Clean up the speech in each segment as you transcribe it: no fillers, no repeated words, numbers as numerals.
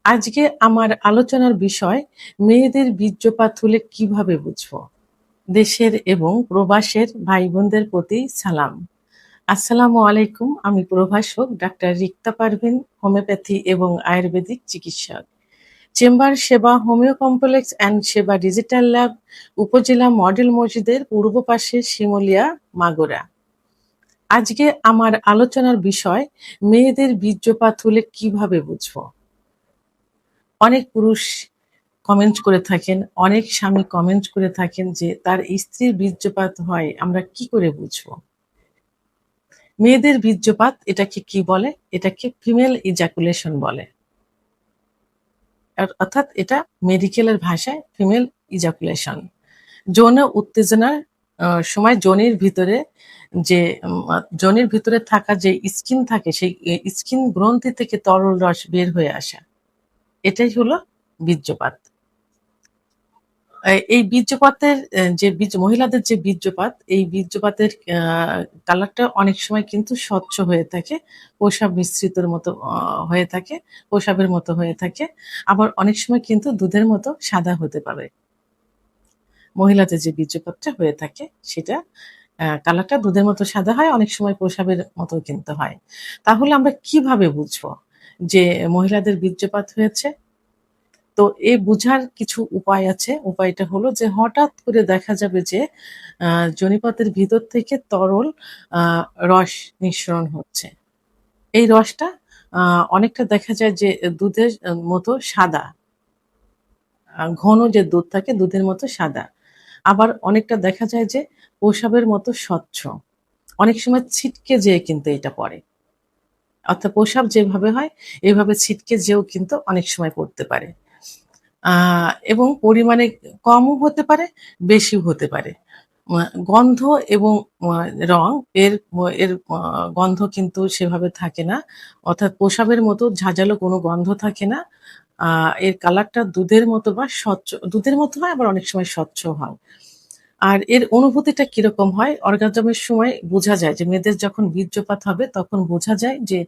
আজকে আমার আলোচনার বিষয় মেয়েদের বীর্যপাত হলে কিভাবে বুঝবো। দেশের এবং প্রবাসের ভাই বোনদের প্রতি সালাম। আসসালামু আলাইকুম। আমি প্রভাষক ডাক্তার রিক্তা পারভিন, হোমিওপ্যাথি এবং আয়ুর্বেদিক চিকিৎসক। চেম্বার সেবা হোমিও কমপ্লেক্স অ্যান্ড সেবা ডিজিটাল ল্যাব, উপজেলা মডেল মসজিদের পূর্ব পাশে, শিমুলিয়া, মাগুরা। আজকে আমার আলোচনার বিষয় মেয়েদের বীর্যপাত হলে কিভাবে বুঝবো। অনেক পুরুষ কমেন্ট করে থাকেন, অনেক স্বামী কমেন্ট করে থাকেন যে তার স্ত্রীর বীর্যপাত হয়, আমরা কি করে বুঝবো। মেয়েদের বীর্যপাত এটাকে কি বলে? এটাকে ফিমেল ইজাকুলেশন বলে। অর্থাৎ এটা মেডিকেলের ভাষায় ফিমেল ইজাকুলেশন। যৌন উত্তেজনার সময় যোনির ভিতরে থাকা যে স্কিন থাকে, সেই স্কিন গ্রন্থি থেকে তরল রস বের হয়ে আসা, এটাই হলো বীর্যপাত। এই বীর্যপাতের মহিলাদের যে বীর্যপাত, এই বীর্যপাতের কালারটা অনেক সময় কিন্তু স্বচ্ছ হয়ে থাকে, প্রসাব মিশ্রিতর মতো হয়ে থাকে, প্রসাবের মতো হয়ে থাকে। আবার অনেক সময় কিন্তু দুধের মতো সাদা হতে পারে। মহিলাদের যে বীর্যপাতটা হয়ে থাকে সেটা কালারটা দুধের মতো সাদা হয়, অনেক সময় প্রসাবের মতো কিন্তু হয়। তাহলে আমরা কিভাবে বুঝবো যে মহিলাদের বীর্যপাত হয়েছে? তো বুঝার কিছু উপায় আছে। উপায়টা হলো যে হঠাৎ করে দেখা যাবে যে যোনিপথের ভিতর থেকে তরল রস নিঃসরণ হচ্ছে। এই রসটা অনেকটা দেখা যায় যে দুধের মতো সাদা। ঘন যে দুধ থাকে দুধের মতো সাদা। আবার অনেকটা দেখা যায় যে প্রসাবের মতো স্বচ্ছ। অনেক সময় ছিটকে যেয়ে কিন্তু এটা পড়ে। অর্থাৎ প্রসাব যেভাবে হয় এভাবে ছিটকে যেয়েও কিন্তু অনেক সময় পড়তে পারে। এবং পরিমাণে কমও হতে পারে, বেশিও হতে পারে। গন্ধ এবং রং এর এর গন্ধ কিন্তু সেভাবে থাকে না। অর্থাৎ প্রসাবের মতো ঝাঁঝালো কোনো গন্ধ থাকে না। এর কালারটা দুধের মতো বা স্বচ্ছ, দুধের মতো হয়, আবার অনেক সময় স্বচ্ছ হয়। আর এর অনুভূতিটা কিরকম হয়? অর্গাজমের সময় বোঝা যায় যে মেয়েদের যখন বীর্যপাত হবে তখন বোঝা যায় যে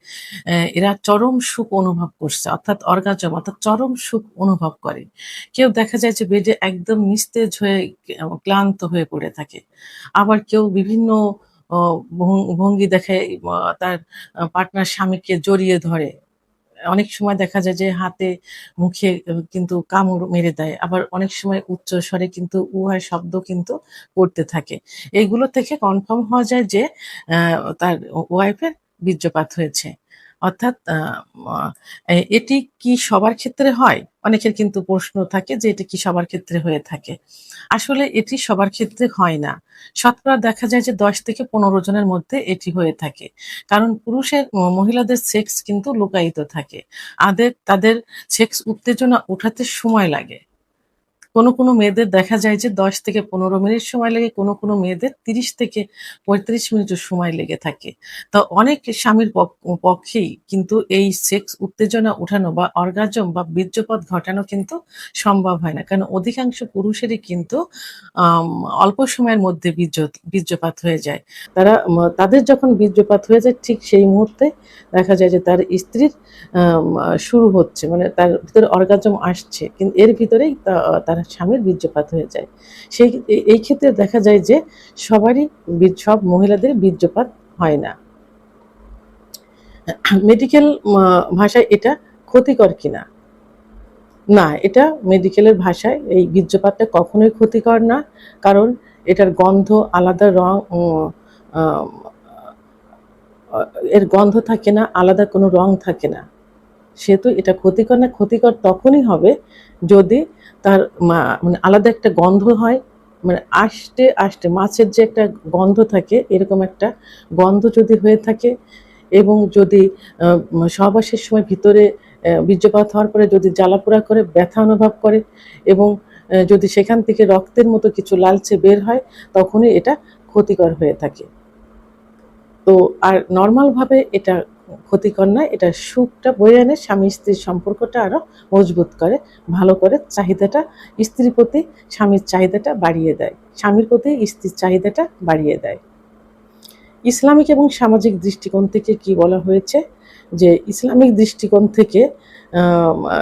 এরা চরম সুখ অনুভব করছে। অর্থাৎ অর্গাজম অর্থাৎ চরম সুখ অনুভব করে। কেউ দেখা যায় যে বেডে একদম নিস্তেজ হয়ে ক্লান্ত হয়ে পড়ে থাকে। আবার কেউ বিভিন্ন অ ভঙ্গি দেখায়, তার পার্টনার স্বামীকে জড়িয়ে ধরে। অনেক সময় দেখা যায় যে হাতে মুখে কিন্তু কামড় মেরে দেয়। আবার অনেক সময় উচ্চ স্বরে কিন্তু উহার শব্দ কিন্তু করতে থাকে। এগুলো থেকে কনফার্ম হওয়া যায় যে তার ওয়াইফের বীর্যপাত হয়েছে। অর্থাৎ আ এটি কি সবার ক্ষেত্রে হয়? অনেকের কিন্তু প্রশ্ন থাকে যে এটা কি সবার ক্ষেত্রে হয়ে থাকে? আসলে এটি সবার ক্ষেত্রে হয় না। শতকরা দেখা যায় যে ১০ থেকে ১৫ জনের মধ্যে এটি হয়ে থাকে। কারণ মহিলাদের সেক্স কিন্তু লুকায়িত থাকে। তাদের সেক্স উত্তেজনা ওঠাতে সময় লাগে। কোনো মেয়েদের দেখা যায় যে ১০ থেকে ১৫ মিনিট সময় লাগে, কোনো মেয়েদের ৩০ থেকে ৩৫ মিনিটও সময় লেগে থাকে। তো অনেক স্বামীর পক্ষেই কিন্তু এই সেক্স উত্তেজনা উঠানো বা অর্গাজম বা বীর্যপাত ঘটানো কিন্তু সম্ভব হয় না। কারণ অধিকাংশ পুরুষেরই কিন্তু আম অল্প সময়ের মধ্যে বীর্যপাত হয়ে যায়। তাদের যখন বীর্যপাত হয়ে যায় ঠিক সেই মুহূর্তে দেখা যায় যে তার স্ত্রীর শুরু হচ্ছে, মানে তার ভিতরে অর্গাজম আসছে। কিন্তু এর ভিতরেই তার স্বামীর বীর্যপাত হয়ে যায়। এই ক্ষেত্রে দেখা যায় যে সব মহিলাদের বীর্যপাত হয় না। মেডিকেল ভাষায় এটা ক্ষতিকর কিনা? না, এটা মেডিকেলের ভাষায় এই বীর্যপাতটা কখনোই ক্ষতিকর না। কারণ এটার গন্ধ আলাদা, রং আ এর গন্ধ থাকে না, আলাদা কোনো রং থাকে না। সেহেতু এটা ক্ষতিকর না। ক্ষতিকর তখনই হবে যদি তার মানে আলাদা একটা গন্ধ হয়, মানে আষ্টে মাছের যে একটা গন্ধ থাকে এরকম একটা গন্ধ যদি হয়ে থাকে, এবং যদি সহবাসের সময় ভিতরে বীর্যপাত হওয়ার পরে যদি জ্বালাপোড়া করে, ব্যথা অনুভব করে, এবং যদি সেখান থেকে রক্তের মতো কিছু লালচে বের হয়, তখনই এটা ক্ষতিকর হয়ে থাকে। তো আর নরমাল ভাবে এটা ক্ষতিকর নয়। এটা সুখটা বয়ে আনে, স্বামী-স্ত্রীর সম্পর্কটা আরো মজবুত করে, ভালো করে চাহিদাটা স্ত্রীর প্রতি স্বামীর চাহিদাটা বাড়িয়ে দেয়। স্বামীর প্রতি স্ত্রীর চাহিদাটা বাড়িয়ে দেয়। ইসলামিক এবং সামাজিক দৃষ্টিকোণ থেকে কি বলা হয়েছে? যে ইসলামিক দৃষ্টিকোণ থেকে আম আ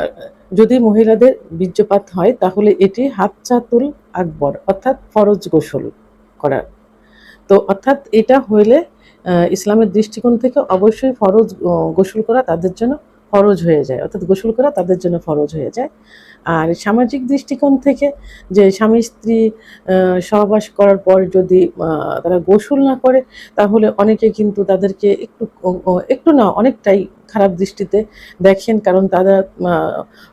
যদি মহিলাদের বীর্যপাত হয় তাহলে এটি হাজ্জাতুল আকবর অর্থাৎ ফরজ গোসল করা। তো অর্থাৎ এটা হইলে ইসলামের দৃষ্টিকোণ থেকে অবশ্যই ফরজ গোসল করা তাদের জন্য ফরজ হয়ে যায়। অর্থাৎ গোসল করা তাদের জন্য ফরজ হয়ে যায়। আর সামাজিক দৃষ্টিকোণ থেকে যে স্বামী-স্ত্রী সহবাস করার পর যদি তারা গোসল না করে তাহলে অনেকে কিন্তু তাদেরকে একটু না অনেকটাই খারাপ দৃষ্টিতে দেখেন। কারণ তারা আ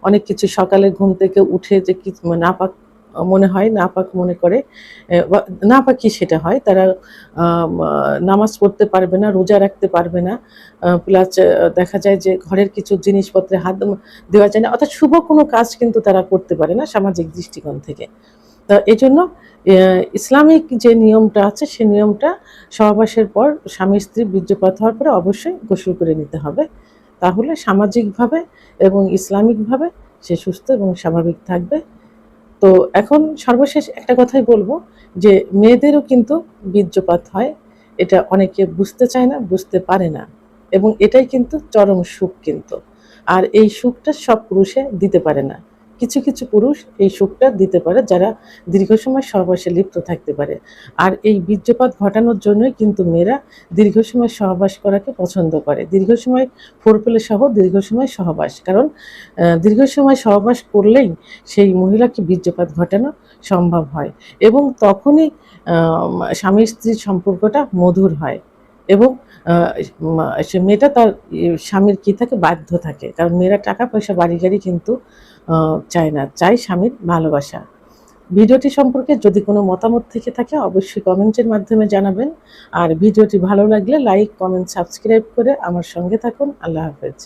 অনেক কিছু সকালে ঘুম থেকে উঠে যে নাপাক মনে হয়, নাপাক মনে করে বা নাপাকি সেটা হয়। তারা নামাজ পড়তে পারবে না, রোজা রাখতে পারবে না। প্লাস দেখা যায় যে ঘরের কিছু জিনিসপত্রে হাত দেওয়া যায় না। অর্থাৎ শুভ কোনো কাজ কিন্তু তারা করতে পারে না সামাজিক দৃষ্টিকোণ থেকে। তো এজন্য ইসলামিক যে নিয়মটা আছে সে নিয়মটা সহবাসের পর স্বামী-স্ত্রী বীর্যপাত হওয়ার পরে অবশ্যই গোসল করে নিতে হবে। তাহলে সামাজিকভাবে এবং ইসলামিকভাবে সে সুস্থ এবং স্বাভাবিক থাকবে। তো এখন সর্বশেষ একটা কথাই বলবো যে মেয়েদেরও কিন্তু বীর্যপাত হয়। এটা অনেকে বুঝতে চায় না, বুঝতে পারে না এবং এটাই কিন্তু চরম সুখ কিন্তু। আর এই সুখটা সব পুরুষে দিতে পারে না। কিছু, কিছু পুরুষ এই সুখটা দিতে পারে যারা দীর্ঘ সময় সহবাসে লিপ্ত থাকতে পারে। আর এই বীর্যপাত ঘটানোর জন্যই কিন্তু মেয়েরা দীর্ঘ সময় সহবাস করাকে পছন্দ করে। দীর্ঘ সময় ফোরপ্লে সহ দীর্ঘ সময় সহবাস। কারণ দীর্ঘ সময় সহবাস করলেই সেই মহিলাকে বীর্যপাত ঘটানো সম্ভব হয় এবং তখনই স্বামী-স্ত্রীর সম্পর্কটা মধুর হয় এবং আ সে মেয়েটা তার স্বামীর কি থাকে বাধ্য থাকে। কারণ মেয়েরা টাকা-পয়সা, বাড়ি-গাড়ি কিন্তু আ চায় না। চায় স্বামীর ভালোবাসা। ভিডিওটি সম্পর্কে যদি কোনো মতামত থেকে থাকে অবশ্যই কমেন্টের মাধ্যমে জানাবেন। আর ভিডিওটি ভালো লাগলে লাইক, কমেন্ট, সাবস্ক্রাইব করে আমার সঙ্গে থাকুন। আল্লাহ হাফেজ।